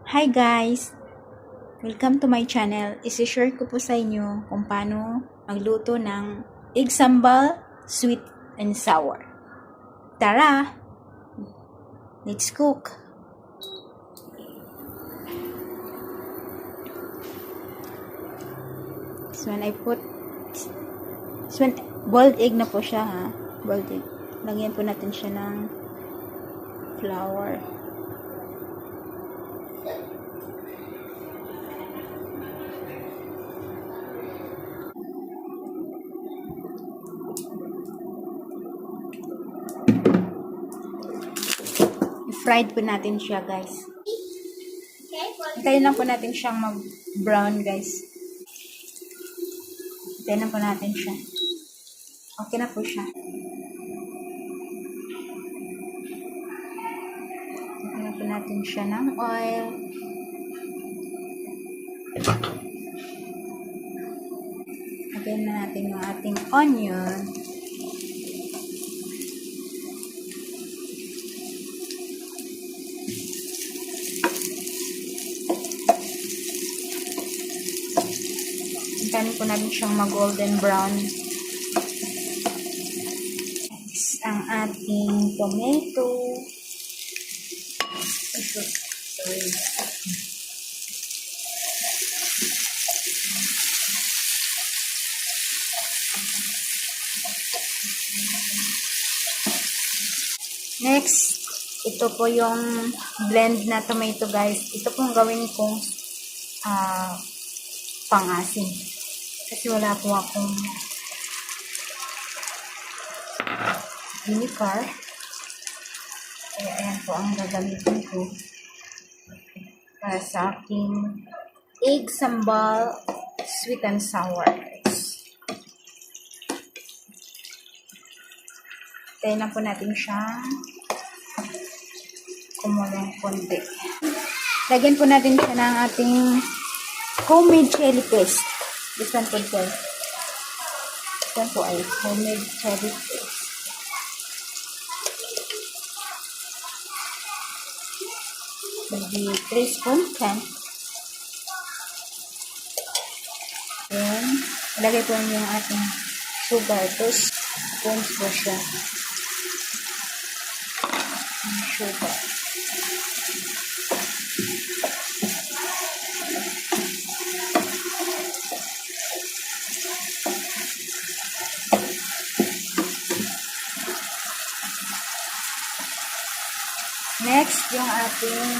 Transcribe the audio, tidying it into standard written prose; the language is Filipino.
Hi guys! Welcome to my channel. Isi-share ko po sa inyo kung paano magluto ng egg sambal, sweet and sour. Tara! Let's cook! So when I put boiled egg na po siya ha. Boiled egg. Lagyan po natin siya ng flour. I-fried po natin siya guys. Hintayin lang po natin siyang mag-brown guys. Hintayin lang po natin siya. Okay na po siya. Hintayin po natin siya ng oil. Lagyan na natin yung ating onion. Hintayin po natin siyang mag-golden brown. Next, ang ating tomato. Sorry. Next, ito po yung blend na tomato guys. Ito pong gawin kong pang-asin. Kasi wala po akong vinegar. Kaya ayan po ang gagamitin ko para sa aking egg sambal, sweet and sour. Tayo na po natin siyang kumulong konti. Lagyan po natin siya ng ating homemade chili paste. This one po siya. This one po ay homemade chili paste. Maybe 3 spoon, 10. Then, ilagay po yung ating sugar. 2 spoons po siya. Sugar. Next, yung ating